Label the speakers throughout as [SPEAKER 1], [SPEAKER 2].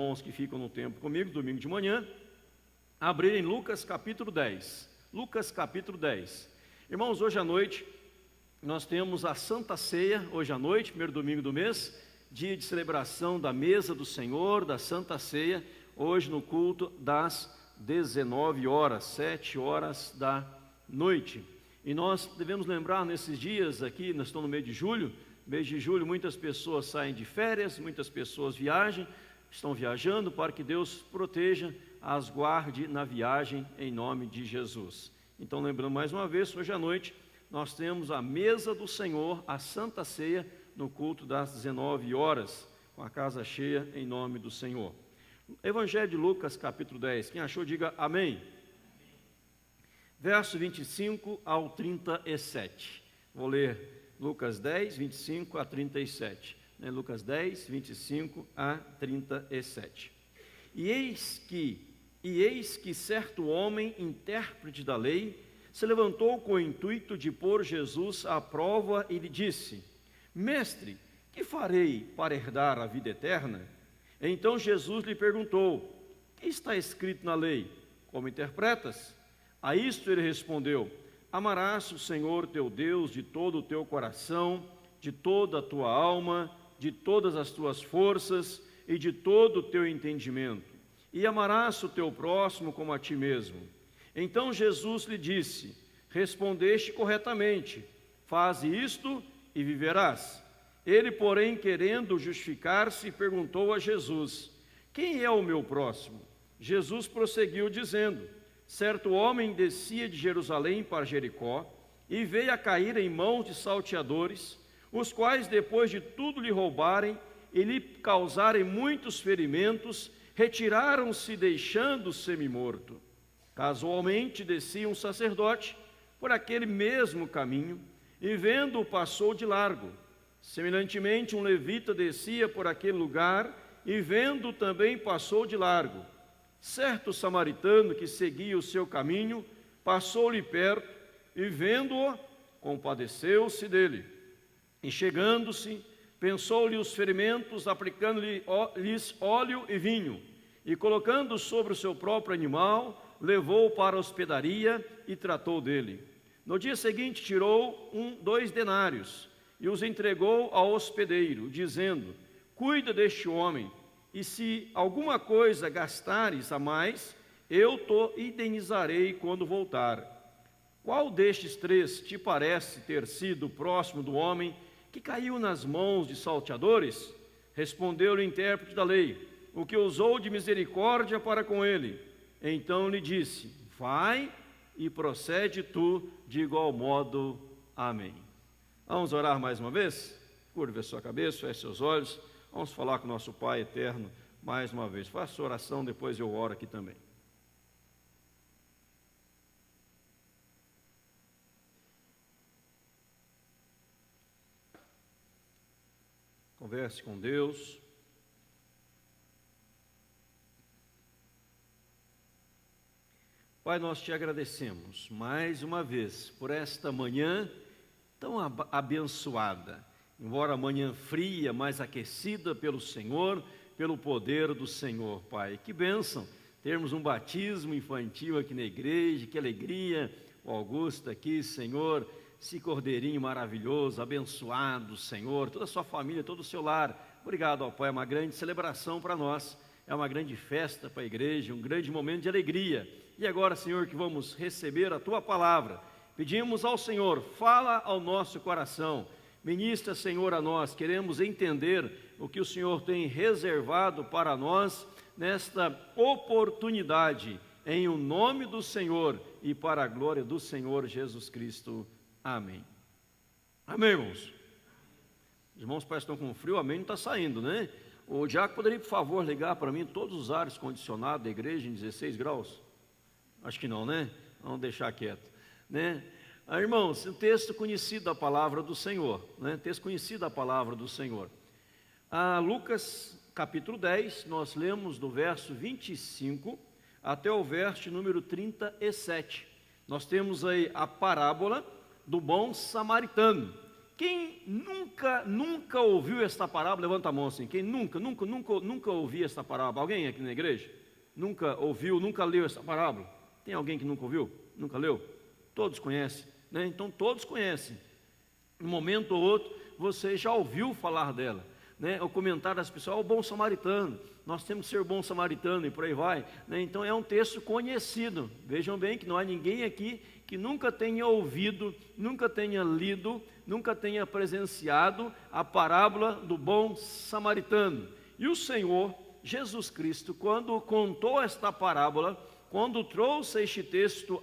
[SPEAKER 1] irmãos que ficam no templo comigo, domingo de manhã, abrirem Lucas capítulo 10. Lucas capítulo 10. Irmãos, hoje à noite nós temos a Santa Ceia, hoje à noite, primeiro domingo do mês, dia de celebração da mesa do Senhor, da Santa Ceia, hoje no culto das 19 horas, 7 horas da noite. E nós devemos lembrar nesses dias aqui, nós estamos no mês de julho, muitas pessoas saem de férias, muitas pessoas estão viajando, para que Deus proteja, as guarde na viagem, em nome de Jesus. Então, lembrando mais uma vez, hoje à noite, nós temos a mesa do Senhor, a Santa Ceia, no culto das 19 horas, com a casa cheia, em nome do Senhor. Evangelho de Lucas, capítulo 10, quem achou, diga amém. Verso 25 ao 37, vou ler Lucas 10, 25 a 37, Lucas 10, 25 a 37. E eis que certo homem, intérprete da lei, se levantou com o intuito de pôr Jesus à prova e lhe disse: Mestre, que farei para herdar a vida eterna? Então Jesus lhe perguntou: que está escrito na lei? Como interpretas? A isto ele respondeu: Amarás o Senhor teu Deus de todo o teu coração, de toda a tua alma, de todas as tuas forças e de todo o teu entendimento, e amarás o teu próximo como a ti mesmo. Então Jesus lhe disse: Respondeste corretamente, faze isto e viverás. Ele, porém, querendo justificar-se, perguntou a Jesus: Quem é o meu próximo? Jesus prosseguiu dizendo: Certo homem descia de Jerusalém para Jericó e veio a cair em mãos de salteadores, os quais, depois de tudo lhe roubarem e lhe causarem muitos ferimentos, retiraram-se, deixando-o semi-morto. Casualmente descia um sacerdote por aquele mesmo caminho e, vendo-o, passou de largo. Semelhantemente, um levita descia por aquele lugar e, vendo-o, também passou de largo. Certo samaritano que seguia o seu caminho passou-lhe perto e, vendo-o, compadeceu-se dele. E, chegando-se, pensou-lhe os ferimentos, aplicando-lhes óleo e vinho, e, colocando sobre o seu próprio animal, levou-o para a hospedaria e tratou dele. No dia seguinte, tirou 2 denários e os entregou ao hospedeiro, dizendo: Cuida deste homem, e se alguma coisa gastares a mais, eu te indenizarei quando voltar. Qual destes 3 te parece ter sido próximo do homem que caiu nas mãos de salteadores? Respondeu-lhe o intérprete da lei: O que usou de misericórdia para com ele. Então lhe disse: Vai e procede tu de igual modo. Amém. Vamos orar mais uma vez? Curve a sua cabeça, feche seus olhos. Vamos falar com o nosso Pai eterno mais uma vez. Faça sua oração, depois eu oro aqui também. Converse com Deus. Pai, nós te agradecemos mais uma vez por esta manhã tão abençoada. Embora manhã fria, mas aquecida pelo Senhor, pelo poder do Senhor, Pai. Que bênção termos um batismo infantil aqui na igreja, que alegria, o Augusto aqui, Senhor, esse cordeirinho maravilhoso, abençoado, Senhor, toda a sua família, todo o seu lar. Obrigado, ó Pai, é uma grande celebração para nós, é uma grande festa para a igreja, um grande momento de alegria. E agora, Senhor, que vamos receber a Tua palavra, pedimos ao Senhor, fala ao nosso coração. Ministra, Senhor, a nós, queremos entender o que o Senhor tem reservado para nós nesta oportunidade, em o nome do Senhor e para a glória do Senhor Jesus Cristo. Amém. Amém, irmãos? Os irmãos parecem que estão com frio, amém, não está saindo, né? O Diaco poderia, por favor, ligar para mim todos os ares condicionados da igreja em 16 graus? Acho que não, né? Vamos deixar quieto, né? Irmãos, um texto conhecido da palavra do Senhor, né? Texto conhecido da palavra do Senhor. Lucas capítulo 10, nós lemos do verso 25 até o verso número 37. Nós temos aí a parábola do bom samaritano, Quem nunca ouviu esta parábola, levanta a mão assim. Quem nunca ouviu esta parábola? Alguém aqui na igreja? Nunca ouviu, nunca leu essa parábola? Tem alguém que nunca ouviu? Nunca leu? Todos conhecem, né? Então todos conhecem. Um momento ou outro, você já ouviu falar dela, né? O comentário das pessoas, o bom samaritano, nós temos que ser bom samaritano e por aí vai, né? Então é um texto conhecido. Vejam bem que não há ninguém aqui que nunca tenha ouvido, nunca tenha lido, nunca tenha presenciado a parábola do bom samaritano. E o Senhor Jesus Cristo, quando contou esta parábola, quando trouxe este texto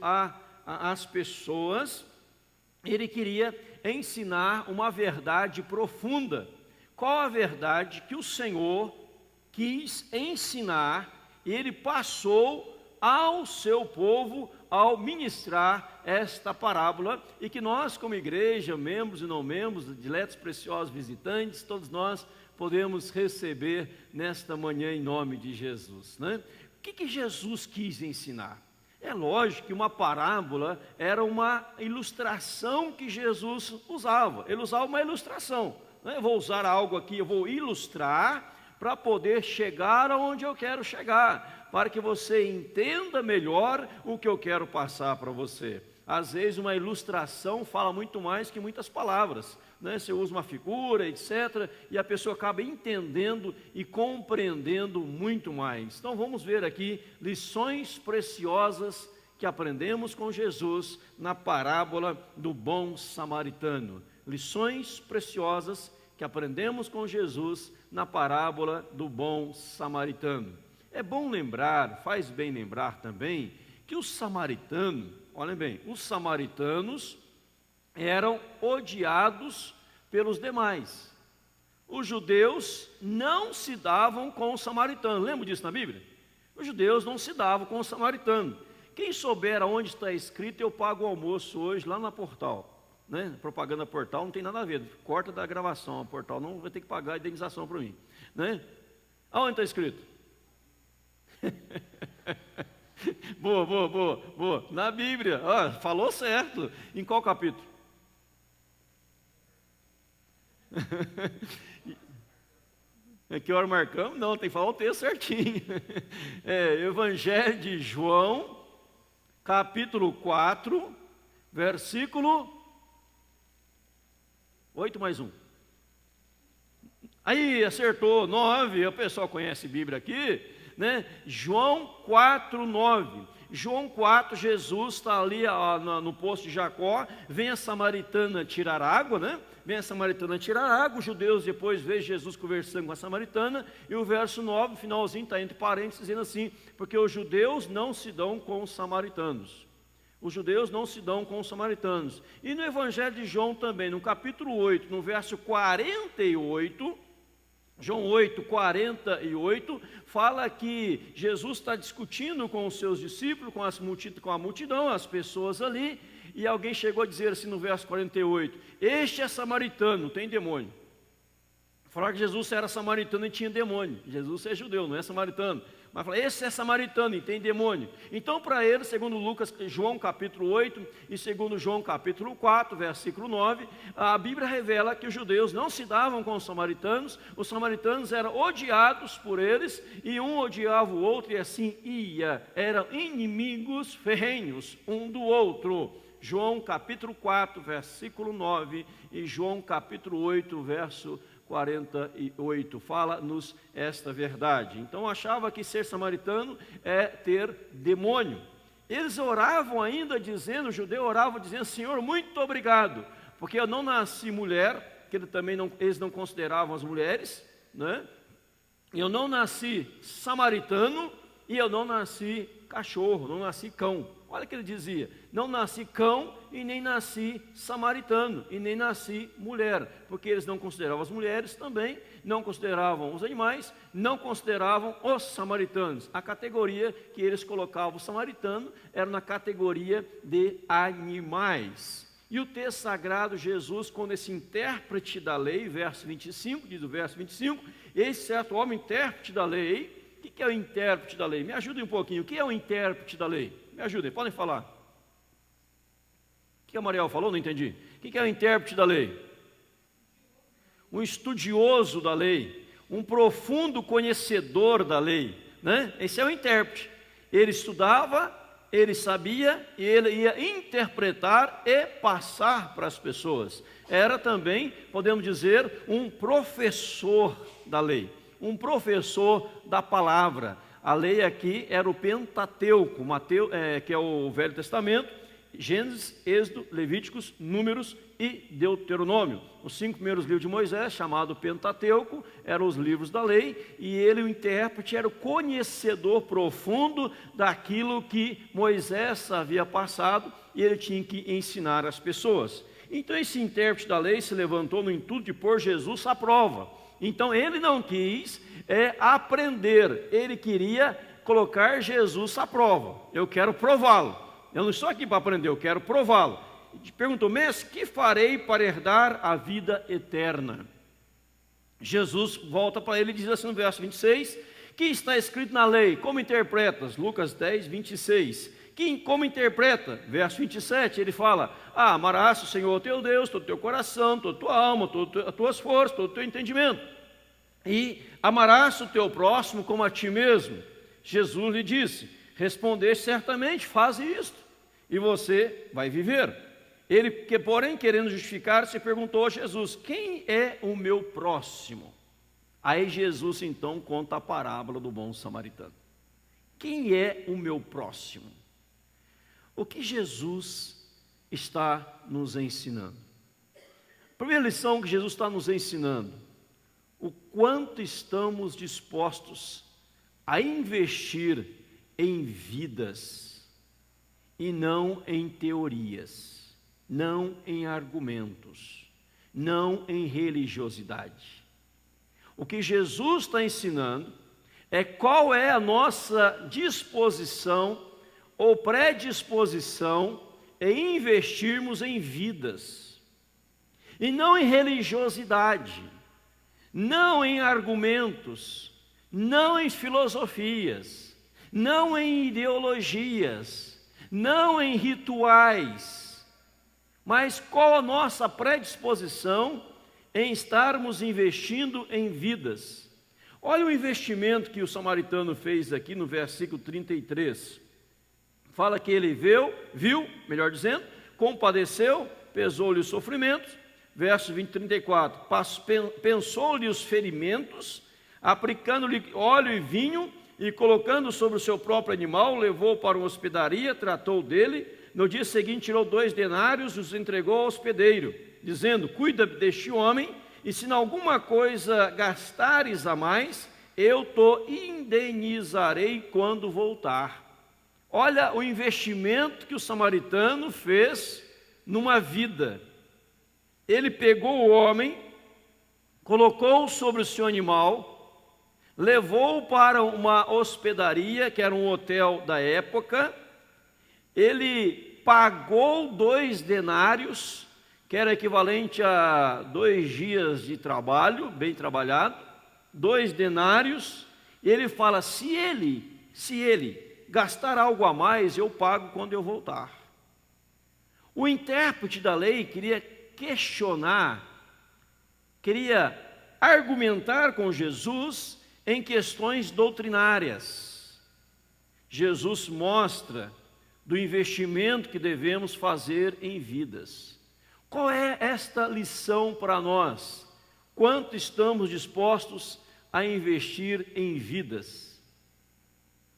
[SPEAKER 1] às pessoas, ele queria ensinar uma verdade profunda. Qual a verdade que o Senhor quis ensinar? Ele passou ao seu povo ao ministrar esta parábola, e que nós como igreja, membros e não membros, diletos, preciosos, visitantes, todos nós podemos receber nesta manhã em nome de Jesus, né? O que Jesus quis ensinar? É lógico que uma parábola era uma ilustração que Jesus usava. Ele usava uma ilustração, né? Eu vou usar algo aqui, eu vou ilustrar para poder chegar aonde eu quero chegar, para que você entenda melhor o que eu quero passar para você. Às vezes uma ilustração fala muito mais que muitas palavras, né? Você usa uma figura, etc., e a pessoa acaba entendendo e compreendendo muito mais. Então vamos ver aqui lições preciosas que aprendemos com Jesus na parábola do bom samaritano. Lições preciosas que aprendemos com Jesus na parábola do bom samaritano. É bom lembrar, faz bem lembrar também, que os samaritanos, olhem bem, os samaritanos eram odiados pelos demais. Os judeus não se davam com os samaritanos. Lembra disso na Bíblia? Os judeus não se davam com os samaritanos. Quem souber aonde está escrito, eu pago o almoço hoje lá na Portal, né? Propaganda Portal não tem nada a ver, corta da gravação, a Portal não vai ter que pagar a indenização para mim, né? Aonde está escrito? Boa. Na Bíblia, falou certo. Em qual capítulo? Que hora marcamos? Não, tem que falar o texto certinho. Evangelho de João, capítulo 4, versículo 8 mais 1. Aí, acertou, 9, o pessoal conhece Bíblia aqui, né? João 4, 9. João 4, Jesus está ali no poço de Jacó, vem a samaritana tirar água, né? Vem a samaritana tirar água, os judeus depois veem Jesus conversando com a samaritana, e o verso 9, finalzinho, está entre parênteses, dizendo assim, porque os judeus não se dão com os samaritanos. Os judeus não se dão com os samaritanos. E no Evangelho de João também, no capítulo 8, no verso 48, João 8, 48, fala que Jesus está discutindo com os seus discípulos, com a multidão, as pessoas ali, e alguém chegou a dizer assim no verso 48, este é samaritano, tem demônio. Falaram que Jesus era samaritano e tinha demônio. Jesus é judeu, não é samaritano. Mas fala, esse é samaritano e tem demônio. Então para ele, segundo João capítulo 8 e segundo João capítulo 4, versículo 9, a Bíblia revela que os judeus não se davam com os samaritanos eram odiados por eles, e um odiava o outro, e assim eram inimigos ferrenhos um do outro. João capítulo 4, versículo 9 e João capítulo 8, verso 48, fala-nos esta verdade. Então achava que ser samaritano é ter demônio. Eles oravam ainda dizendo, o judeu orava dizendo, Senhor, muito obrigado, porque eu não nasci mulher, que eles não consideravam as mulheres, né? Eu não nasci samaritano e eu não nasci cachorro, não nasci cão. Olha o que ele dizia, não nasci cão e nem nasci samaritano e nem nasci mulher, porque eles não consideravam as mulheres também, não consideravam os animais, não consideravam os samaritanos. A categoria que eles colocavam o samaritano era na categoria de animais. E o texto sagrado, Jesus, quando esse intérprete da lei, verso 25, diz o verso 25, esse certo homem intérprete da lei. O que é o intérprete da lei? Me ajudem um pouquinho, o que é o intérprete da lei? Me ajudem, podem falar. O que a Mariel falou? Não entendi. O que é o intérprete da lei? um estudioso da lei, um profundo conhecedor da lei, né? Esse é o intérprete. Ele estudava, ele sabia e ele ia interpretar e passar para as pessoas. Era também, podemos dizer, um professor da lei, um professor da palavra. A lei aqui era o Pentateuco, que é o Velho Testamento, Gênesis, Êxodo, Levíticos, Números e Deuteronômio. Os 5 primeiros livros de Moisés, chamado Pentateuco, eram os livros da lei, e ele, o intérprete, era o conhecedor profundo daquilo que Moisés havia passado, e ele tinha que ensinar as pessoas. Então esse intérprete da lei se levantou no intuito de pôr Jesus à prova. Então ele não quis aprender, ele queria colocar Jesus à prova. Eu quero prová-lo. Eu não estou aqui para aprender, eu quero prová-lo. Ele perguntou: mestre, que farei para herdar a vida eterna? Jesus volta para ele e diz assim no verso 26, que está escrito na lei, como interpretas? Lucas 10, 26. Como interpreta? Verso 27, ele fala: amarás o Senhor teu Deus, todo o teu coração, toda a tua alma, todas as tuas forças, todo o teu entendimento. E amarás o teu próximo como a ti mesmo. Jesus lhe disse: respondeste certamente, faze isto, e você vai viver. Ele, porém, querendo justificar-se, perguntou a Jesus: quem é o meu próximo? Aí Jesus então conta a parábola do bom samaritano. Quem é o meu próximo? O que Jesus está nos ensinando? A primeira lição que Jesus está nos ensinando: o quanto estamos dispostos a investir em vidas e não em teorias, não em argumentos, não em religiosidade. O que Jesus está ensinando é qual é a nossa disposição ou predisposição em investirmos em vidas, e não em religiosidade, não em argumentos, não em filosofias, não em ideologias, não em rituais, mas qual a nossa predisposição em estarmos investindo em vidas. Olha o investimento que o samaritano fez aqui no versículo 33. Fala que ele viu, melhor dizendo, compadeceu, pesou-lhe os sofrimentos. Verso 34, pensou-lhe os ferimentos, aplicando-lhe óleo e vinho, e colocando sobre o seu próprio animal, levou-o para uma hospedaria, tratou dele. No dia seguinte tirou 2 denários e os entregou ao hospedeiro, dizendo: cuida deste homem, e se em alguma coisa gastares a mais, eu te indenizarei quando voltar. Olha o investimento que o samaritano fez numa vida. Ele pegou o homem, colocou-o sobre o seu animal, levou-o para uma hospedaria, que era um hotel da época. Ele pagou 2 denários, que era equivalente a 2 dias de trabalho, bem trabalhado, 2 denários, e ele fala: se ele gastar algo a mais, eu pago quando eu voltar. O intérprete da lei queria questionar, queria argumentar com Jesus em questões doutrinárias. Jesus mostra do investimento que devemos fazer em vidas. Qual é esta lição para nós? Quanto estamos dispostos a investir em vidas?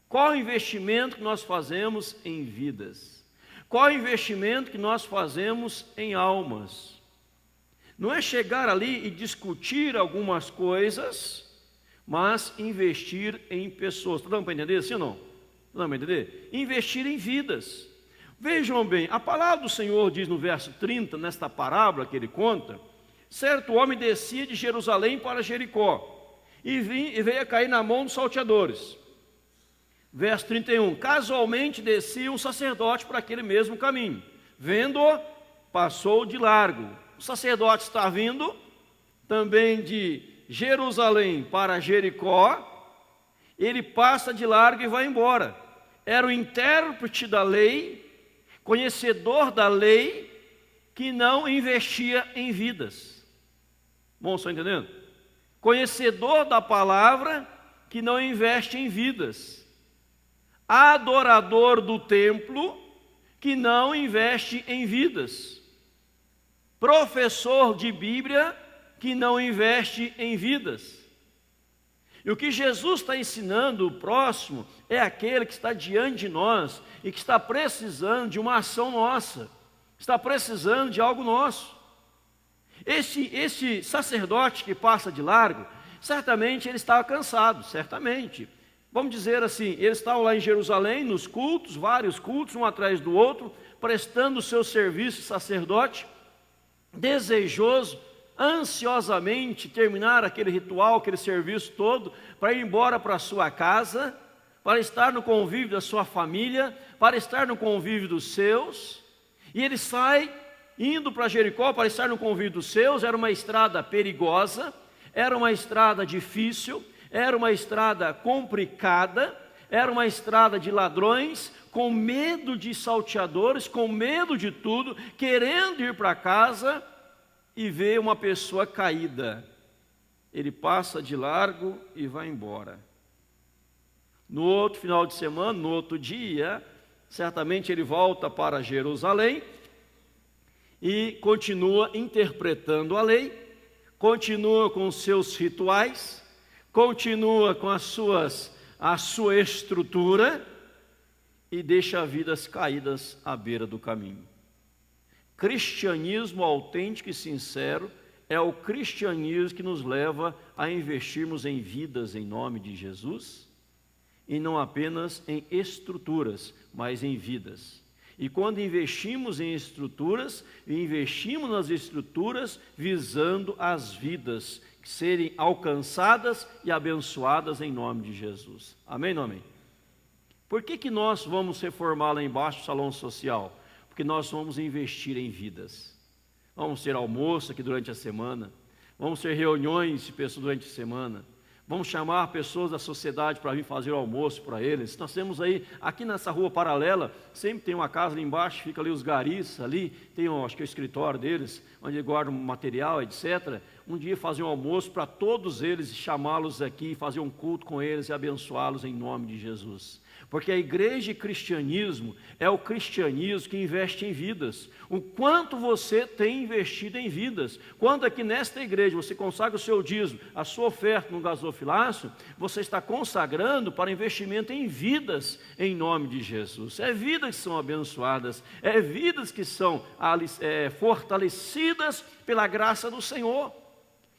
[SPEAKER 1] Qual o investimento que nós fazemos em vidas? Qual o investimento que nós fazemos em almas? Não é chegar ali e discutir algumas coisas, mas investir em pessoas. Está dando para entender, sim ou não? Está dando para entender? Investir em vidas. Vejam bem, a palavra do Senhor diz no verso 30, nesta parábola que ele conta: certo homem descia de Jerusalém para Jericó, e veio a cair na mão dos salteadores. Verso 31, casualmente descia um sacerdote por aquele mesmo caminho. Vendo-o, passou de largo. O sacerdote está vindo também de Jerusalém para Jericó, ele passa de largo e vai embora. Era o intérprete da lei, conhecedor da lei, que não investia em vidas. Bom, estão entendendo? Conhecedor da palavra, que não investe em vidas. Adorador do templo, que não investe em vidas. Professor de Bíblia, que não investe em vidas. E o que Jesus está ensinando o próximo é aquele que está diante de nós e que está precisando de uma ação nossa, está precisando de algo nosso. Esse sacerdote que passa de largo, certamente ele estava cansado, certamente. Vamos dizer assim, eles estavam lá em Jerusalém, nos cultos, vários cultos, um atrás do outro, prestando o seu serviço de sacerdote, desejoso, ansiosamente terminar aquele ritual, aquele serviço todo, para ir embora para a sua casa, para estar no convívio da sua família, para estar no convívio dos seus, e ele sai, indo para Jericó, para estar no convívio dos seus. Era uma estrada perigosa, era uma estrada difícil, era uma estrada complicada, era uma estrada de ladrões, com medo de salteadores, com medo de tudo, querendo ir para casa, e vê uma pessoa caída. Ele passa de largo e vai embora. No outro final de semana, no outro dia, certamente ele volta para Jerusalém e continua interpretando a lei, continua com os seus rituais, continua com a sua estrutura e deixa vidas caídas à beira do caminho. Cristianismo autêntico e sincero é o cristianismo que nos leva a investirmos em vidas em nome de Jesus, e não apenas em estruturas, mas em vidas. E quando investimos em estruturas, investimos nas estruturas visando as vidas serem alcançadas e abençoadas em nome de Jesus. Amém ou não amém? Por que nós vamos reformar lá embaixo o salão social? Porque nós vamos investir em vidas. Vamos ter almoço aqui durante a semana, vamos ter reuniões de pessoas durante a semana, vamos chamar pessoas da sociedade para vir fazer o almoço para eles. Nós temos aí, aqui nessa rua paralela, sempre tem uma casa ali embaixo, fica ali os garis, ali tem, acho que é o escritório deles, onde eles guardam material, etc. Um dia fazer um almoço para todos eles, chamá-los aqui, fazer um culto com eles e abençoá-los em nome de Jesus. Porque a igreja e cristianismo é o cristianismo que investe em vidas. O quanto você tem investido em vidas. Quando aqui nesta igreja você consagra o seu dízimo, a sua oferta no gasofilácio, você está consagrando para investimento em vidas em nome de Jesus. É vidas que são abençoadas, é vidas que são fortalecidas pela graça do Senhor.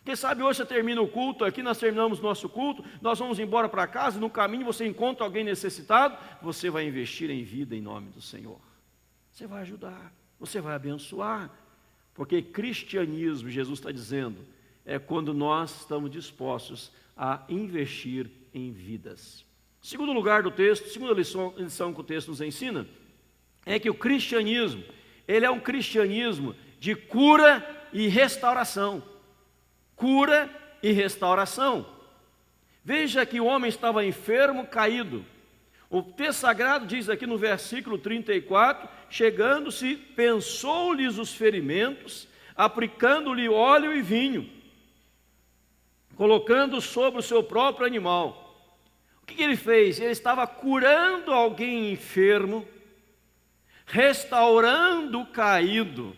[SPEAKER 1] Quem sabe hoje você termina o culto aqui, nós terminamos nosso culto, nós vamos embora para casa, no caminho você encontra alguém necessitado, você vai investir em vida em nome do Senhor. Você vai ajudar, você vai abençoar, porque cristianismo, Jesus está dizendo, é quando nós estamos dispostos a investir em vidas. Segundo lugar do texto, segunda lição que o texto nos ensina, é que o cristianismo, ele é um cristianismo de cura e restauração. Cura e restauração. Veja que o homem estava enfermo, caído. O texto sagrado diz aqui no versículo 34, chegando-se, pensou-lhes os ferimentos, aplicando-lhe óleo e vinho, colocando sobre o seu próprio animal. O que ele fez? Ele estava curando alguém enfermo, restaurando o caído.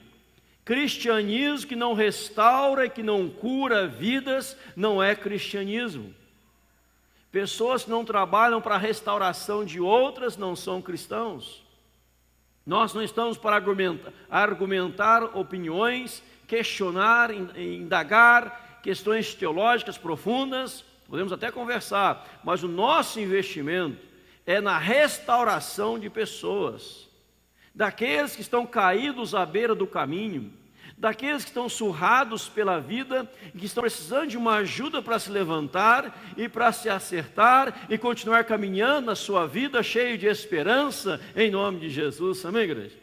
[SPEAKER 1] Cristianismo que não restaura e que não cura vidas não é cristianismo. Pessoas que não trabalham para a restauração de outras não são cristãos. Nós não estamos para argumentar opiniões, questionar, indagar questões teológicas profundas. Podemos até conversar, mas o nosso investimento é na restauração de pessoas, daqueles que estão caídos à beira do caminho, daqueles que estão surrados pela vida, que estão precisando de uma ajuda para se levantar e para se acertar e continuar caminhando na sua vida cheio de esperança, em nome de Jesus. Amém, igreja?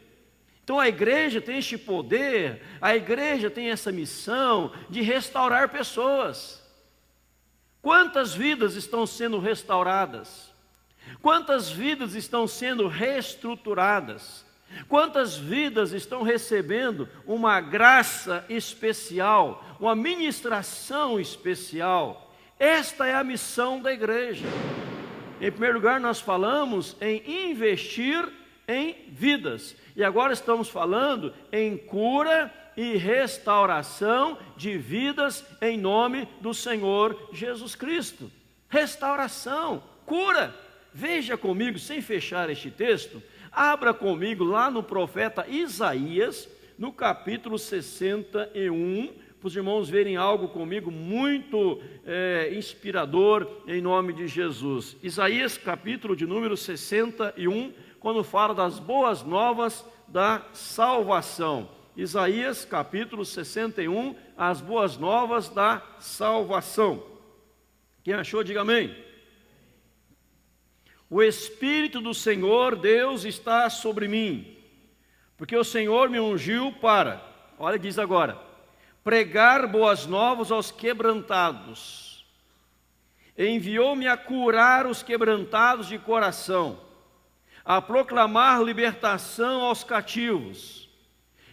[SPEAKER 1] Então a igreja tem este poder, a igreja tem essa missão de restaurar pessoas. Quantas vidas estão sendo restauradas? Quantas vidas estão sendo reestruturadas? Quantas vidas estão recebendo uma graça especial, uma ministração especial? Esta é a missão da igreja. Em primeiro lugar, nós falamos em investir em vidas. E agora estamos falando em cura e restauração de vidas em nome do Senhor Jesus Cristo. Restauração, cura. Veja comigo, sem fechar este texto, abra comigo lá no profeta Isaías, no capítulo 61, para os irmãos verem algo comigo muito inspirador em nome de Jesus. Isaías, capítulo de número 61, quando fala das boas novas da salvação. Isaías, capítulo 61, as boas novas da salvação. Quem achou, diga amém. O Espírito do Senhor Deus está sobre mim, porque o Senhor me ungiu para, olha, diz agora, pregar boas novas aos quebrantados. Enviou-me a curar os quebrantados de coração, a proclamar libertação aos cativos,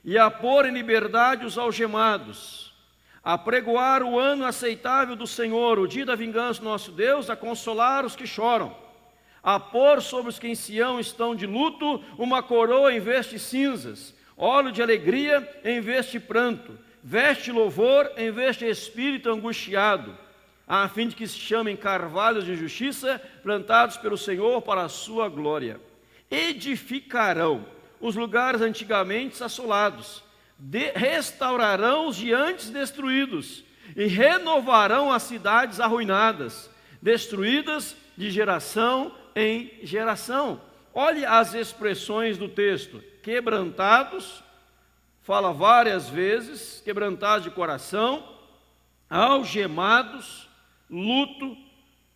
[SPEAKER 1] e a pôr em liberdade os algemados, a pregoar o ano aceitável do Senhor, o dia da vingança do nosso Deus, a consolar os que choram, a pôr sobre os que em Sião estão de luto uma coroa em vez de cinzas, óleo de alegria em vez de pranto, veste de louvor em vez de espírito angustiado, a fim de que se chamem carvalhos de justiça, plantados pelo Senhor para a sua glória. Edificarão os lugares antigamente assolados, restaurarão os de antes destruídos, e renovarão as cidades arruinadas, destruídas de geração em geração. Olhe as expressões do texto: quebrantados, fala várias vezes, quebrantados de coração, algemados, luto,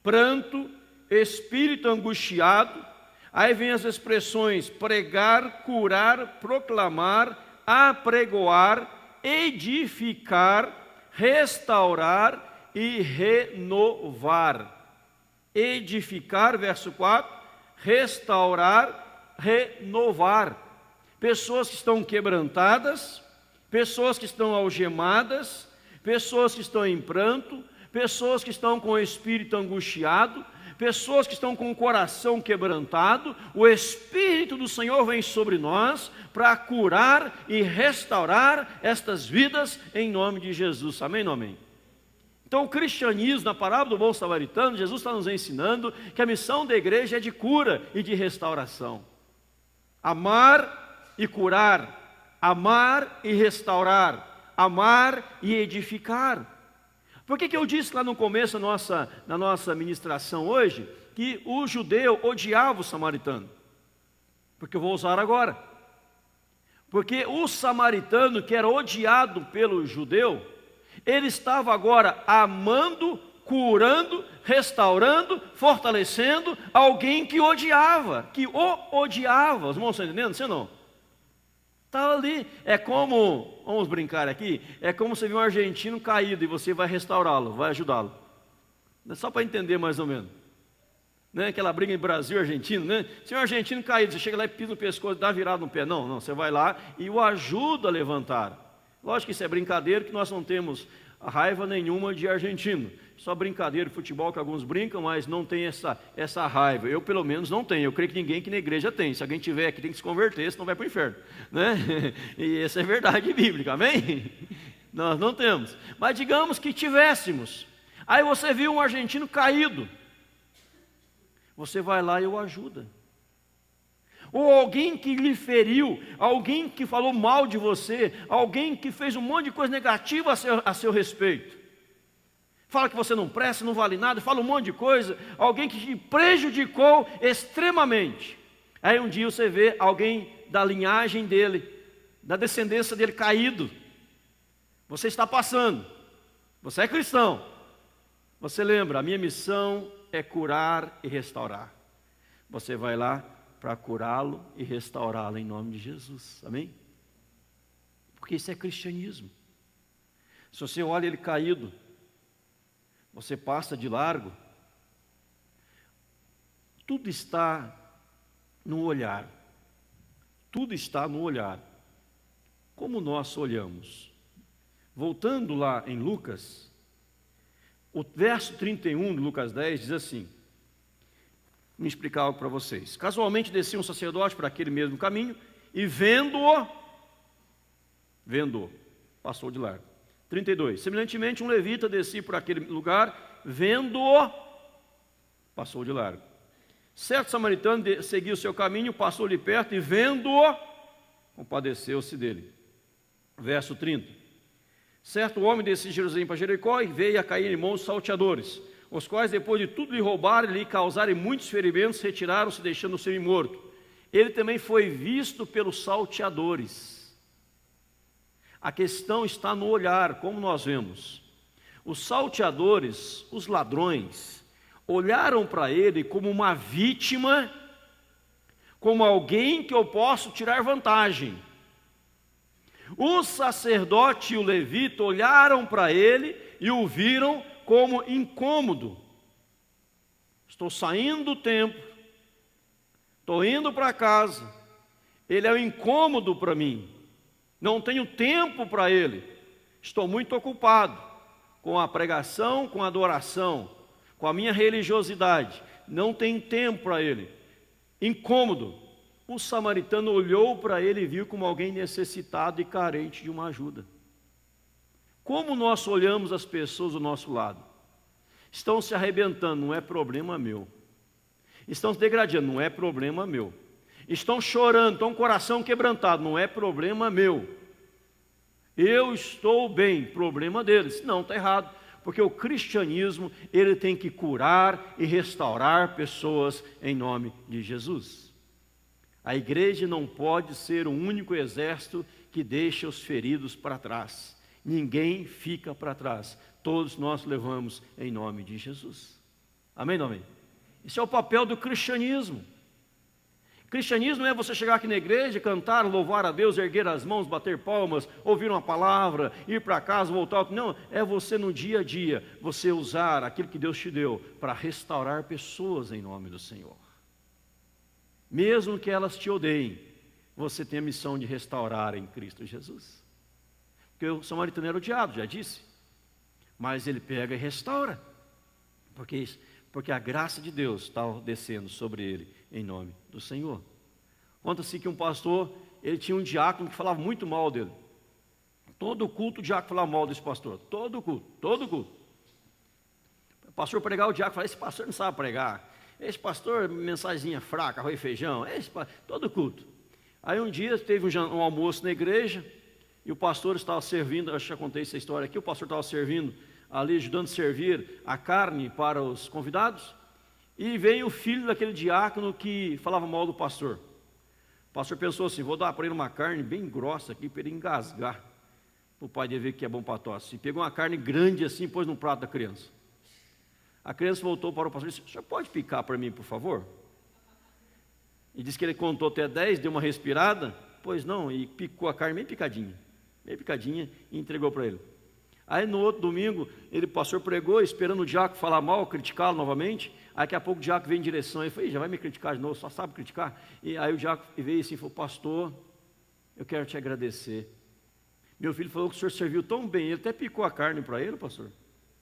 [SPEAKER 1] pranto, espírito angustiado. Aí vem as expressões pregar, curar, proclamar, apregoar, edificar, restaurar e renovar. Edificar, verso 4, restaurar, renovar. Pessoas que estão quebrantadas, pessoas que estão algemadas, pessoas que estão em pranto, pessoas que estão com o espírito angustiado, pessoas que estão com o coração quebrantado. O Espírito do Senhor vem sobre nós para curar e restaurar estas vidas em nome de Jesus. Amém ou amém? Então o cristianismo, na parábola do bom samaritano, Jesus está nos ensinando que a missão da igreja é de cura e de restauração. Amar e curar, amar e restaurar, amar e edificar. Por que eu disse lá no começo da nossa ministração hoje que o judeu odiava o samaritano? Porque eu vou usar agora. Porque o samaritano, que era odiado pelo judeu, ele estava agora amando, curando, restaurando, fortalecendo alguém que odiava, que o odiava. Os irmãos estão entendendo? Sim ou não? Está ali, é como, vamos brincar aqui, é como você viu um argentino caído e você vai restaurá-lo, vai ajudá-lo. Só para entender mais ou menos. Né? Aquela briga em Brasil e Argentina, né? Se um argentino caído, você chega lá e pisa no pescoço, dá virado no pé. Não, você vai lá e o ajuda a levantar. Lógico que isso é brincadeira, que nós não temos raiva nenhuma de argentino. Só brincadeira de futebol que alguns brincam, mas não tem essa raiva. Eu, pelo menos, não tenho. Eu creio que ninguém aqui na igreja tem. Se alguém tiver aqui, tem que se converter, senão vai para o inferno. Né? E essa é verdade bíblica, amém? Nós não temos. Mas digamos que tivéssemos. Aí você viu um argentino caído. Você vai lá e o ajuda. Ou alguém que lhe feriu, alguém que falou mal de você, alguém que fez um monte de coisa negativa a seu respeito. Fala que você não presta, não vale nada, fala um monte de coisa, alguém que te prejudicou extremamente. Aí um dia você vê alguém da linhagem dele, da descendência dele caído. Você está passando, você é cristão. Você lembra, a minha missão é curar e restaurar. Você vai lá para curá-lo e restaurá-lo em nome de Jesus, amém? Porque isso é cristianismo. Se você olha ele caído, você passa de largo, tudo está no olhar, Tudo está no olhar. Como nós olhamos? Voltando lá em Lucas, o verso 31 de Lucas 10 diz assim, vou explicar algo para vocês. Casualmente descia um sacerdote para aquele mesmo caminho e vendo-o, passou de largo. 32. Semelhantemente um levita descia por aquele lugar, vendo-o, passou de largo. Certo samaritano seguiu o seu caminho, passou-lhe perto e vendo-o, compadeceu-se dele. Verso 30. Certo homem descia de Jerusalém para Jericó e veio a cair em mãos dos salteadores, os quais, depois de tudo lhe roubarem e lhe causarem muitos ferimentos, retiraram-se, deixando-o semi-morto. Ele também foi visto pelos salteadores. A questão está no olhar, como nós vemos. Os salteadores, os ladrões, olharam para ele como uma vítima, como alguém que eu posso tirar vantagem. O sacerdote e o levita olharam para ele e o viram como incômodo. Estou saindo do templo, estou indo para casa, ele é um incômodo para mim, não tenho tempo para ele, estou muito ocupado com a pregação, com a adoração, com a minha religiosidade, não tenho tempo para ele, incômodo. O samaritano olhou para ele e viu como alguém necessitado e carente de uma ajuda. Como nós olhamos as pessoas do nosso lado? Estão se arrebentando, não é problema meu. Estão se degradando, não é problema meu. Estão chorando, estão com o coração quebrantado, não é problema meu. Eu estou bem, problema deles. Não, está errado, porque o cristianismo, ele tem que curar e restaurar pessoas em nome de Jesus. A igreja não pode ser o único exército que deixa os feridos para trás. Ninguém fica para trás. Todos nós levamos em nome de Jesus. Amém, não amém? Esse é o papel do cristianismo. Cristianismo não é você chegar aqui na igreja, cantar, louvar a Deus, erguer as mãos, bater palmas, ouvir uma palavra, ir para casa, voltar. Não, é você no dia a dia, você usar aquilo que Deus te deu para restaurar pessoas em nome do Senhor. Mesmo que elas te odeiem, você tem a missão de restaurar em Cristo Jesus. Porque o samaritano era odiado, já disse. Mas ele pega e restaura. Porque a graça de Deus está descendo sobre ele, em nome do Senhor. Conta-se que um pastor, ele tinha um diácono que falava muito mal dele. Todo culto o diácono falava mal desse pastor. Todo culto. O pastor pregava, o diácono falava, esse pastor não sabe pregar. Esse pastor, mensagenzinha fraca, arroz e feijão, todo culto. Aí um dia teve um almoço na igreja, e o pastor estava servindo, acho que já contei essa história aqui, o pastor estava servindo ali, ajudando a servir a carne para os convidados, e veio o filho daquele diácono que falava mal do pastor. O pastor pensou assim, vou dar para ele uma carne bem grossa aqui, para ele engasgar, para o pai dele ver que é bom para tosse. E pegou uma carne grande assim, pôs no prato da criança. A criança voltou para o pastor e disse, o senhor pode picar para mim, por favor? E disse que ele contou até 10, deu uma respirada, pois não, e picou a carne bem picadinha, e entregou para ele. Aí no outro domingo, o pastor pregou, esperando o diácono falar mal, criticá-lo novamente. Aí daqui a pouco o diácono veio em direção, ele falou, já vai me criticar de novo, só sabe criticar. E aí o diácono veio assim e falou, pastor, eu quero te agradecer. Meu filho falou que o senhor serviu tão bem, ele até picou a carne para ele, pastor.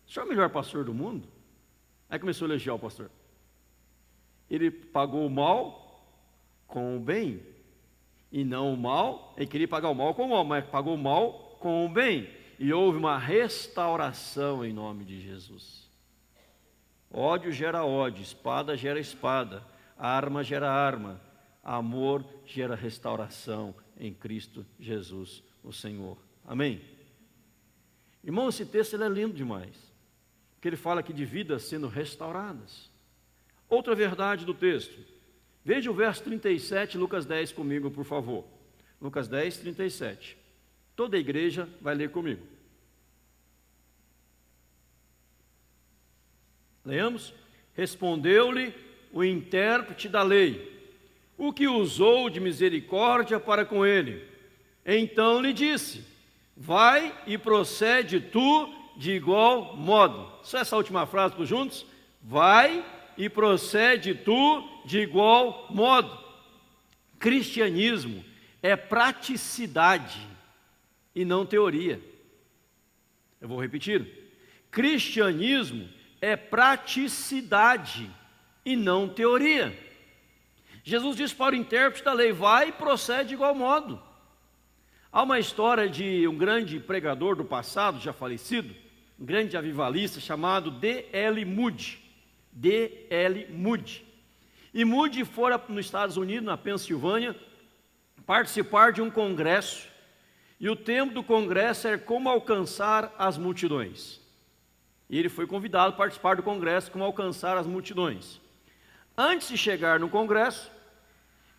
[SPEAKER 1] O senhor é o melhor pastor do mundo? Aí começou a elogiar o pastor. Ele pagou o mal com o bem, e não o mal, ele queria pagar o mal com o mal, mas pagou o mal com o bem, e houve uma restauração em nome de Jesus. Ódio gera ódio, espada gera espada, arma gera arma, amor gera restauração em Cristo Jesus, o Senhor. Amém? Irmão, esse texto ele é lindo demais. Que ele fala aqui de vidas sendo restauradas. Outra verdade do texto. Veja o verso 37, Lucas 10 comigo, por favor. Lucas 10, 37. Toda a igreja vai ler comigo. Leamos? Respondeu-lhe o intérprete da lei, o que usou de misericórdia para com ele. Então lhe disse, vai e procede tu de igual modo. Só essa última frase todos juntos? Vai e procede tu de igual modo. Cristianismo é praticidade e não teoria. Eu vou repetir. Cristianismo é praticidade e não teoria. Jesus disse para o intérprete da lei: vai e procede de igual modo. Há uma história de um grande pregador do passado, já falecido, um grande avivalista chamado D.L. Moody. D.L. Moody. E Moody fora nos Estados Unidos, na Pensilvânia, participar de um congresso. E o tema do congresso era como alcançar as multidões. E ele foi convidado a participar do congresso, como alcançar as multidões. Antes de chegar no congresso,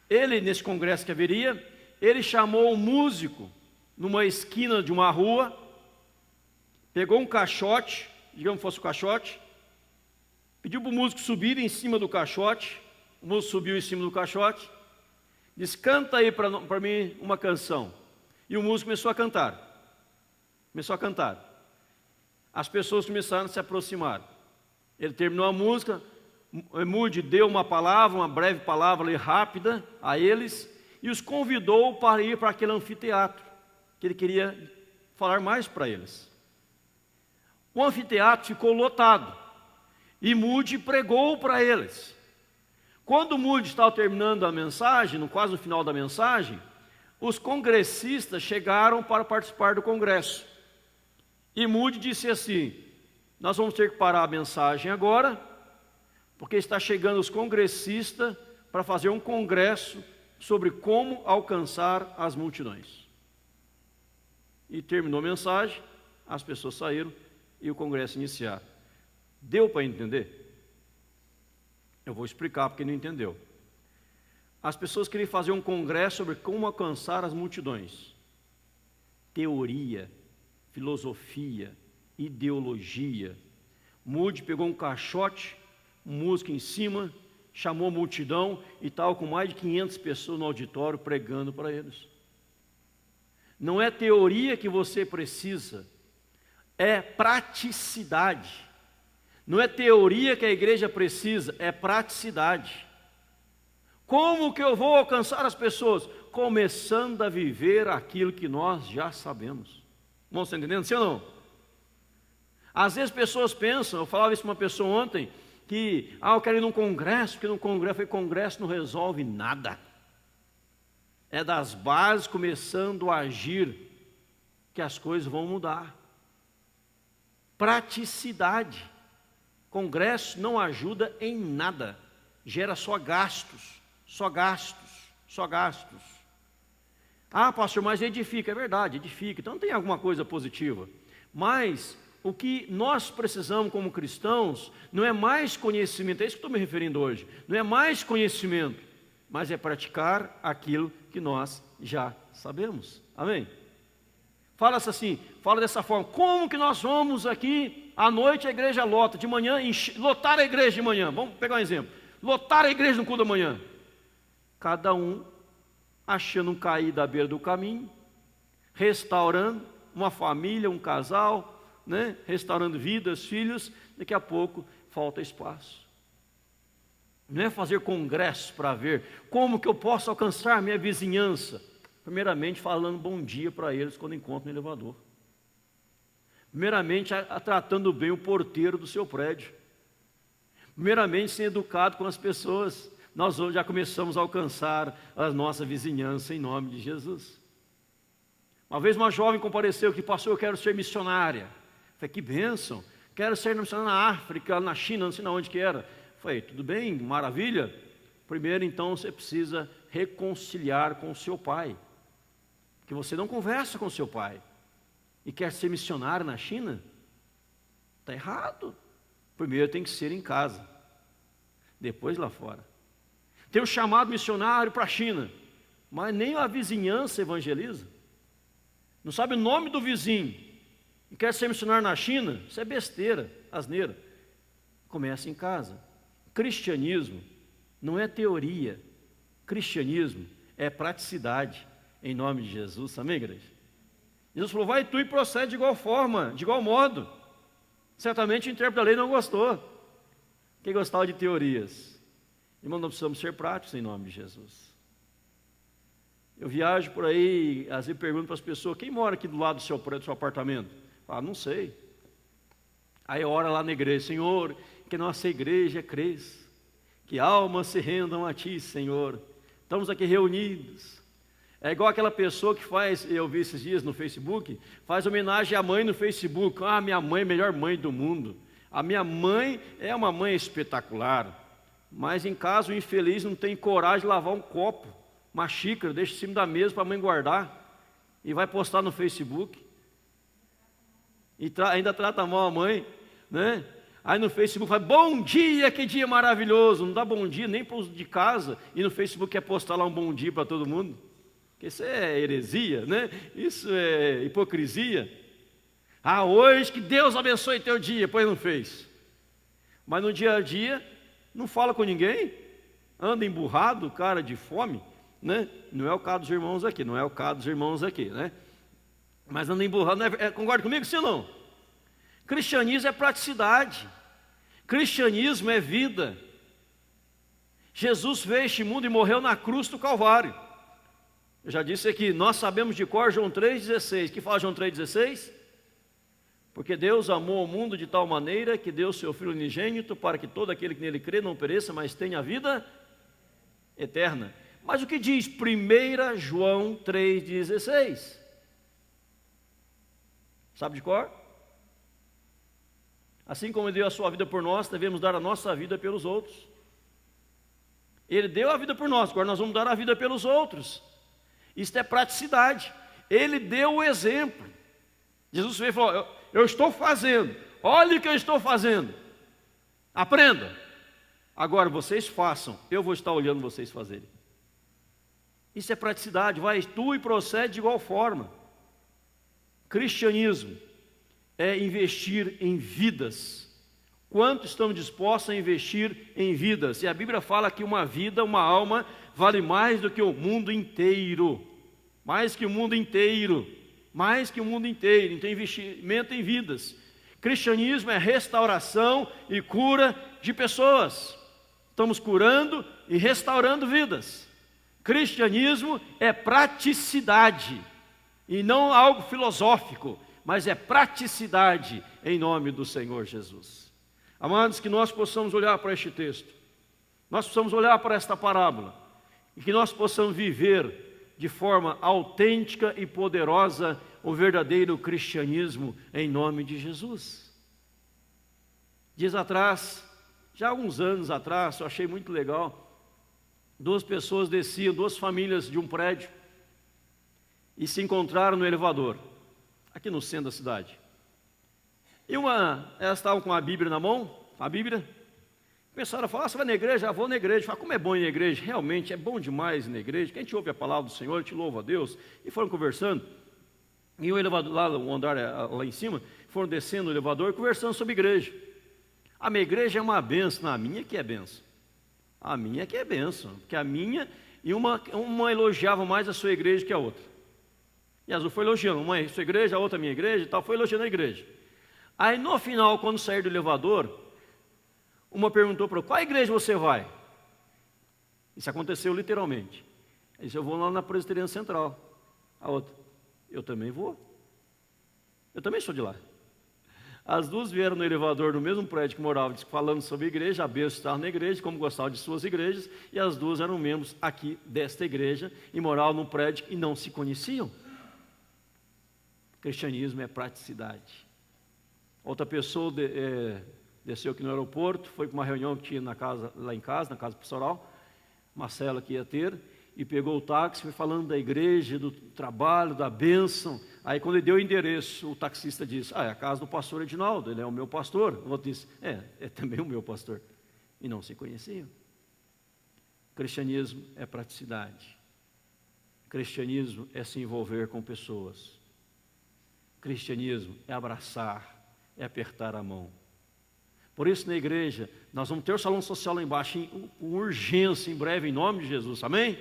[SPEAKER 1] nesse congresso que haveria, ele chamou um músico numa esquina de uma rua, pegou um caixote, digamos que fosse o caixote, pediu para o músico subir em cima do caixote. O músico subiu em cima do caixote, disse: canta aí para mim uma canção. E o músico começou a cantar. Começou a cantar. As pessoas começaram a se aproximar. Ele terminou a música, Moody deu uma palavra, uma breve palavra ali, rápida a eles, e os convidou para ir para aquele anfiteatro, que ele queria falar mais para eles. O anfiteatro ficou lotado, e Moody pregou para eles. Quando Moody estava terminando a mensagem, quase no final da mensagem, os congressistas chegaram para participar do congresso. E Moody disse assim: nós vamos ter que parar a mensagem agora, porque está chegando os congressistas para fazer um congresso sobre como alcançar as multidões. E terminou a mensagem, as pessoas saíram e o congresso iniciar. Deu para entender? Eu vou explicar porque não entendeu. As pessoas queriam fazer um congresso sobre como alcançar as multidões. Teoria, filosofia, ideologia. Moody pegou um caixote, música em cima, chamou a multidão e estava com mais de 500 pessoas no auditório pregando para eles. Não é teoria que você precisa, é praticidade. Não é teoria que a igreja precisa, é praticidade. Como que eu vou alcançar as pessoas? Começando a viver aquilo que nós já sabemos. Vão se entendendo, sim ou não? Às vezes pessoas pensam, eu falava isso para uma pessoa ontem, que eu quero ir num congresso, porque no congresso não resolve nada. É das bases começando a agir que as coisas vão mudar. Praticidade. Congresso não ajuda em nada, gera só gastos, só gastos, só gastos. Ah, pastor, mas edifica, é verdade, edifica, então tem alguma coisa positiva. Mas o que nós precisamos como cristãos não é mais conhecimento, é isso que estou me referindo hoje, não é mais conhecimento, mas é praticar aquilo que nós já sabemos. Amém? Fala-se assim, fala dessa forma: como que nós vamos aqui, à noite a igreja lota, de manhã, lotar a igreja de manhã, vamos pegar um exemplo, lotar a igreja no culto da manhã, cada um achando um caído à beira do caminho, restaurando uma família, um casal, né? Restaurando vidas, filhos, daqui a pouco falta espaço. Não é fazer congresso para ver como que eu posso alcançar minha vizinhança. Primeiramente falando bom dia para eles quando encontram no elevador. Primeiramente tratando bem o porteiro do seu prédio. Primeiramente sendo educado com as pessoas. Nós hoje já começamos a alcançar a nossa vizinhança em nome de Jesus. Uma vez uma jovem compareceu que: pastor, eu quero ser missionária. Falei: que bênção, quero ser missionária na África, na China, não sei onde que era. Falei: tudo bem, maravilha. Primeiro então você precisa reconciliar com o seu pai, que você não conversa com o seu pai e quer ser missionário na China? Está errado. Primeiro tem que ser em casa, depois lá fora. Tem um chamado missionário para a China, mas nem a vizinhança evangeliza. Não sabe o nome do vizinho e quer ser missionário na China? Isso é besteira, asneira. Começa em casa. Cristianismo não é teoria, cristianismo é praticidade, em nome de Jesus. Amém, igreja? Jesus falou: vai tu e procede de igual forma, de igual modo. Certamente o intérprete da lei não gostou. Quem gostava de teorias? Irmão, nós precisamos ser práticos em nome de Jesus. Eu viajo por aí, às vezes pergunto para as pessoas, quem mora aqui do lado do seu apartamento? Fala, não sei. Aí ora lá na igreja, Senhor, que nossa igreja cresça, que almas se rendam a Ti, Senhor. Estamos aqui reunidos. É igual aquela pessoa que faz, eu vi esses dias no Facebook, faz homenagem à mãe no Facebook. Ah, minha mãe é a melhor mãe do mundo. A minha mãe é uma mãe espetacular, mas em casa o infeliz não tem coragem de lavar um copo, uma xícara, deixa em cima da mesa para a mãe guardar, e vai postar no Facebook, e ainda trata mal a mãe, né? Aí no Facebook fala, bom dia, que dia maravilhoso, não dá bom dia nem para os de casa, e no Facebook quer postar lá um bom dia para todo mundo, porque isso é heresia, né? Isso é hipocrisia. Ah, hoje que Deus abençoe teu dia, pois não fez, mas no dia a dia, não fala com ninguém, anda emburrado, cara de fome, né? Não é o caso dos irmãos aqui, não é o caso dos irmãos aqui, né? Mas anda emburrado, concorda comigo, sim ou não? Cristianismo é praticidade, cristianismo é vida. Jesus veio a este mundo e morreu na cruz do Calvário. Eu já disse aqui, nós sabemos de cor João 3,16, que fala João 3,16? Porque Deus amou o mundo de tal maneira que deu seu Filho unigênito para que todo aquele que nele crê não pereça, mas tenha a vida eterna. Mas o que diz 1 João 3,16? Sabe de cor? Assim como Ele deu a sua vida por nós, devemos dar a nossa vida pelos outros. Ele deu a vida por nós, agora nós vamos dar a vida pelos outros. Isso é praticidade. Ele deu o exemplo. Jesus veio e falou, eu estou fazendo, olha o que eu estou fazendo, aprenda, agora vocês façam, eu vou estar olhando vocês fazerem. Isso é praticidade, vai, tu e procede de igual forma. Cristianismo é investir em vidas. Quanto estamos dispostos a investir em vidas? E a Bíblia fala que uma vida, uma alma, vale mais do que o mundo inteiro, mais que o mundo inteiro. Mais que o mundo inteiro, então investimento em vidas. Cristianismo é restauração e cura de pessoas. Estamos curando e restaurando vidas. Cristianismo é praticidade, e não algo filosófico, mas é praticidade em nome do Senhor Jesus. Amados, que nós possamos olhar para este texto, nós possamos olhar para esta parábola, e que nós possamos viver de forma autêntica e poderosa o verdadeiro cristianismo em nome de Jesus. Dias atrás, já há alguns anos atrás, eu achei muito legal, duas pessoas desciam, duas famílias de um prédio, e se encontraram no elevador, aqui no centro da cidade. E elas estavam com a Bíblia na mão, a Bíblia. Começaram a falar, você vai na igreja? Já vou na igreja. Fala, como é bom ir na igreja? Realmente é bom demais ir na igreja. Quem te ouve a palavra do Senhor, te louva a Deus. E foram conversando. E o elevador, lá o andar lá em cima, foram descendo o elevador, conversando sobre igreja. A minha igreja é uma benção. Não, a minha que é benção. A minha que é benção. Porque a minha, e uma elogiava mais a sua igreja que a outra. E as duas foi elogiando, uma a sua igreja, a outra a minha igreja e tal, foi elogiando a igreja. Aí no final, quando sair do elevador, uma perguntou para qual igreja você vai? Isso aconteceu literalmente. Ele disse, eu vou lá na Presbiteriana Central. A outra, eu também vou. Eu também sou de lá. As duas vieram no elevador no mesmo prédio que moravam, falando sobre a igreja, a bênção estava na igreja, como gostavam de suas igrejas, e as duas eram membros aqui desta igreja, e moravam num prédio e não se conheciam. Cristianismo é praticidade. Outra pessoa desceu aqui no aeroporto, foi para uma reunião que tinha lá em casa, na casa pastoral, Marcela que ia ter, e pegou o táxi, foi falando da igreja, do trabalho, da bênção. Aí quando ele deu o endereço, o taxista disse, é a casa do pastor Edinaldo, ele é o meu pastor. O outro disse, é também o meu pastor. E não se conheciam. Cristianismo é praticidade. Cristianismo é se envolver com pessoas. Cristianismo é abraçar, é apertar a mão. Por isso, na igreja, nós vamos ter o salão social lá embaixo, com urgência, em breve, em nome de Jesus, amém?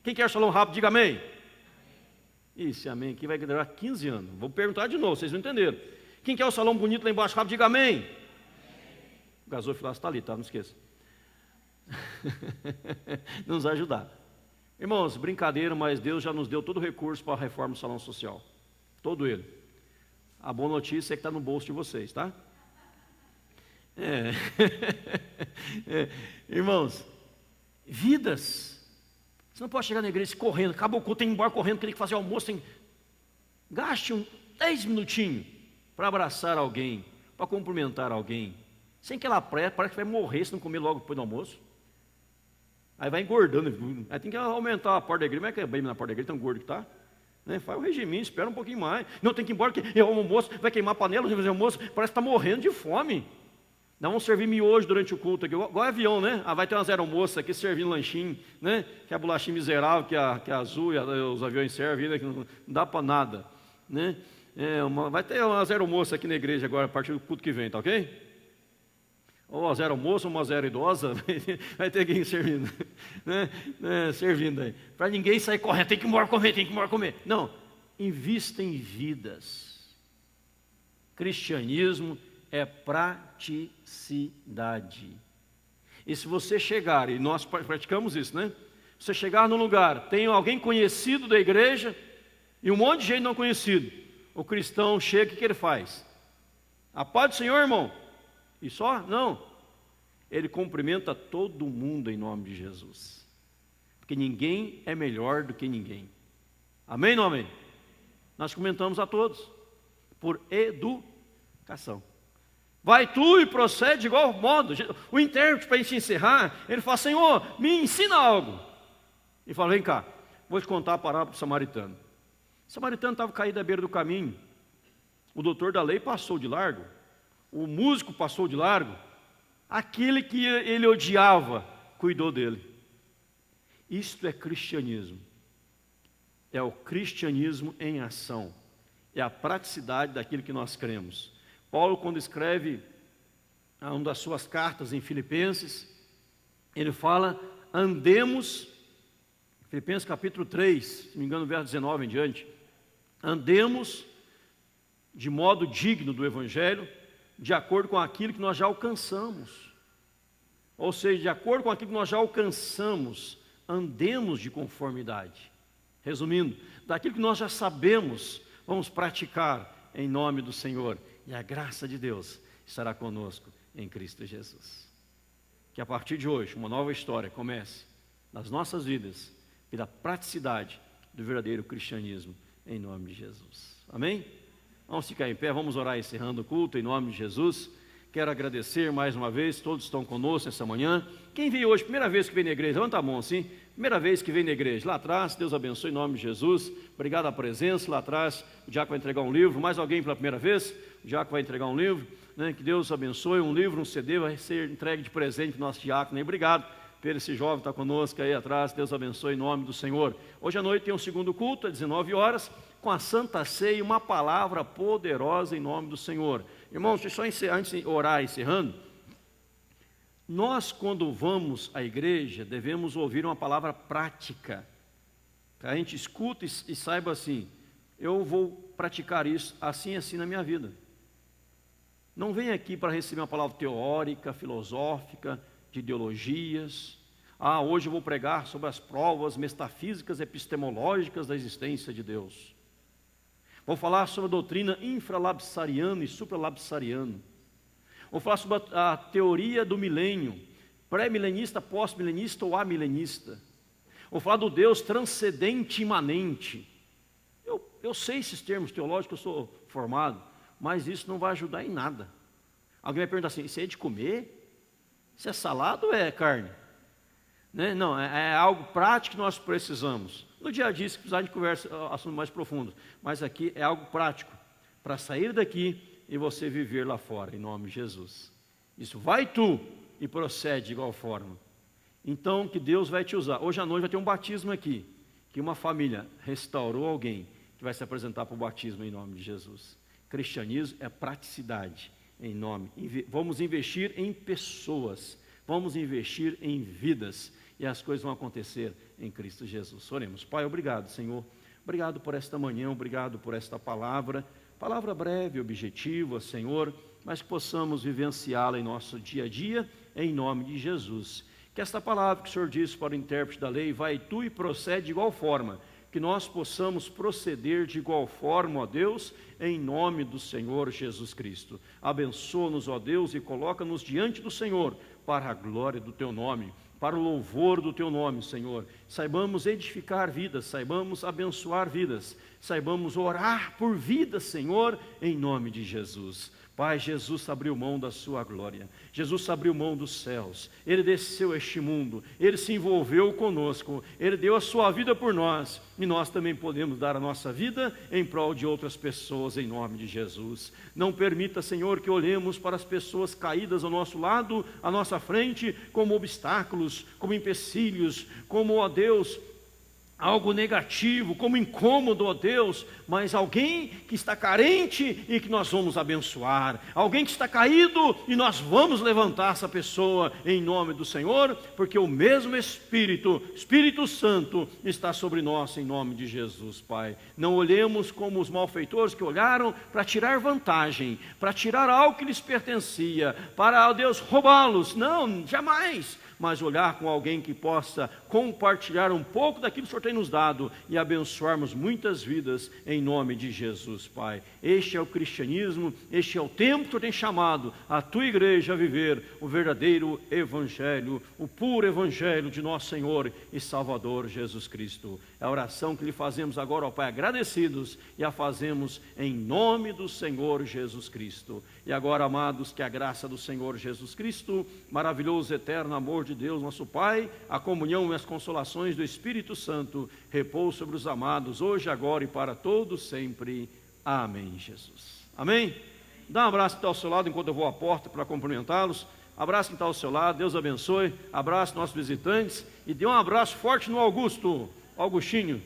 [SPEAKER 1] Quem quer salão rápido, diga amém. Isso, amém, que vai durar 15 anos. Vou perguntar de novo, vocês não entenderam. Quem quer o salão bonito lá embaixo, rápido, diga amém. O gasômetro está ali, tá? Não esqueça. Nos ajudar. Irmãos, brincadeira, mas Deus já nos deu todo o recurso para a reforma do salão social. Todo ele. A boa notícia é que está no bolso de vocês, tá? Irmãos, vidas. Você não pode chegar na igreja correndo, acabou o culto, tem que ir embora correndo, tem que fazer almoço. Gaste 10 minutinhos para abraçar alguém, para cumprimentar alguém. Sem que ela parece que vai morrer se não comer logo depois do almoço. Aí vai engordando. Aí tem que aumentar a porta da igreja. Como é que é bem na porta da igreja, tão gordo que está? Né? Faz o regime, espera um pouquinho mais. Não, tem que ir embora, que é o almoço, vai queimar a panela, vai fazer almoço, parece que está morrendo de fome. Nós vamos servir miojo durante o culto aqui, igual avião, né? Vai ter uma zero almoço aqui servindo lanchinho, né? Que é a bolachinha miserável, que a Azul e os aviões servem, né? Que não dá para nada, né? Vai ter uma zero almoço aqui na igreja agora, a partir do culto que vem, tá ok? Ou a zero almoço, ou uma zero idosa, vai ter alguém servindo, né? Servindo aí, para ninguém sair correndo, tem que ir embora comer, tem que ir embora comer. Não, invista em vidas. Cristianismo é praticidade. E se você chegar, e nós praticamos isso, né? Você chegar num lugar, tem alguém conhecido da igreja e um monte de gente não conhecido. O cristão chega, o que ele faz? A paz do Senhor, irmão. E só? Não. Ele cumprimenta todo mundo em nome de Jesus. Porque ninguém é melhor do que ninguém. Amém ou não amém? Nós comentamos a todos. Por educação. Vai tu e procede de igual modo. O intérprete, para a gente encerrar, ele fala: Senhor, me ensina algo. E fala: vem cá, vou te contar a parábola do samaritano. O samaritano estava caído à beira do caminho. O doutor da lei passou de largo. O músico passou de largo. Aquele que ele odiava cuidou dele. Isto é cristianismo. É o cristianismo em ação. É a praticidade daquilo que nós cremos. Paulo, quando escreve uma das suas cartas em Filipenses, ele fala: andemos, Filipenses capítulo 3, se não me engano, verso 19 em diante, andemos de modo digno do Evangelho, de acordo com aquilo que nós já alcançamos. Ou seja, de acordo com aquilo que nós já alcançamos, andemos de conformidade. Resumindo, daquilo que nós já sabemos, vamos praticar em nome do Senhor. E a graça de Deus estará conosco em Cristo Jesus. Que a partir de hoje, uma nova história comece nas nossas vidas, pela praticidade do verdadeiro cristianismo, em nome de Jesus. Amém? Vamos ficar em pé, vamos orar encerrando o culto em nome de Jesus. Quero agradecer mais uma vez, todos estão conosco essa manhã. Quem veio hoje, primeira vez que vem na igreja, levanta a mão assim. Primeira vez que vem na igreja, lá atrás, Deus abençoe em nome de Jesus. Obrigado à presença, lá atrás, o diácono vai entregar um livro. Mais alguém pela primeira vez? O diácono vai entregar um livro, né? Que Deus abençoe, um livro, um CD, vai ser entregue de presente para o nosso diácono. Obrigado por esse jovem estar conosco aí atrás, Deus abençoe em nome do Senhor. Hoje à noite tem um segundo culto, às 19 horas, com a Santa Ceia, uma palavra poderosa em nome do Senhor. Irmãos, deixa eu só antes de orar, encerrando. Nós, quando vamos à igreja, devemos ouvir uma palavra prática. Que a gente escuta e saiba assim: eu vou praticar isso assim e assim na minha vida. Não vem aqui para receber uma palavra teórica, filosófica, de ideologias. Hoje eu vou pregar sobre as provas metafísicas epistemológicas da existência de Deus. Vou falar sobre a doutrina infralapsariana e supralapsariana. Vou falar sobre a teoria do milênio, pré-milenista, pós-milenista ou amilenista. Vou falar do Deus transcendente e imanente. Eu sei esses termos teológicos, eu sou formado, mas isso não vai ajudar em nada. Alguém vai perguntar assim: isso é de comer? Isso é salada ou é carne? Né? Não, é algo prático que nós precisamos. No dia a dia, se precisar, a gente conversa assuntos mais profundos. Mas aqui é algo prático, para sair daqui e você viver lá fora, em nome de Jesus. Isso, vai tu e procede de igual forma. Então, que Deus vai te usar. Hoje à noite vai ter um batismo aqui, que uma família restaurou alguém, que vai se apresentar para o batismo em nome de Jesus. Cristianismo é praticidade, em nome. Vamos investir em pessoas, vamos investir em vidas, e as coisas vão acontecer em Cristo Jesus. Oremos. Pai, obrigado, Senhor. Obrigado por esta manhã, obrigado por esta palavra breve, objetiva, Senhor, mas que possamos vivenciá-la em nosso dia a dia, em nome de Jesus. que esta palavra que o Senhor disse para o intérprete da lei, vai tu e procede de igual forma, que nós possamos proceder de igual forma, ó Deus, em nome do Senhor Jesus Cristo. Abençoa-nos, ó Deus, e coloca-nos diante do Senhor, para a glória do teu nome, para o louvor do teu nome, Senhor. Saibamos edificar vidas, saibamos abençoar vidas, saibamos orar por vidas, Senhor, em nome de Jesus. Pai, Jesus abriu mão da sua glória, Jesus abriu mão dos céus, Ele desceu a este mundo, Ele se envolveu conosco, Ele deu a sua vida por nós, e nós também podemos dar a nossa vida em prol de outras pessoas, em nome de Jesus. Não permita, Senhor, que olhemos para as pessoas caídas ao nosso lado, à nossa frente, como obstáculos, como empecilhos, como, ó Deus, algo negativo, como incômodo, ó Deus, mas alguém que está carente e que nós vamos abençoar, alguém que está caído e nós vamos levantar essa pessoa em nome do Senhor, porque o mesmo Espírito Santo está sobre nós em nome de Jesus, Pai. Não olhemos como os malfeitores que olharam para tirar vantagem, para tirar algo que lhes pertencia, para, ó Deus, roubá-los. Não, jamais. Mas olhar com alguém que possa compartilhar um pouco daquilo que o Senhor tem nos dado e abençoarmos muitas vidas em nome de Jesus, Pai. Este é o cristianismo, este é o tempo que o Senhor tem chamado a tua igreja a viver o verdadeiro evangelho, o puro evangelho de nosso Senhor e Salvador Jesus Cristo. É a oração que lhe fazemos agora, ó Pai, agradecidos, e a fazemos em nome do Senhor Jesus Cristo. E agora, amados, que a graça do Senhor Jesus Cristo, maravilhoso, eterno amor de Deus, nosso Pai, a comunhão e as consolações do Espírito Santo, repouse sobre os amados, hoje, agora e para todos sempre. Amém, Jesus. Amém? Dá um abraço que está ao seu lado, enquanto eu vou à porta para cumprimentá-los. Abraço que está ao seu lado, Deus abençoe. Abraço nossos visitantes e dê um abraço forte no Augustinho.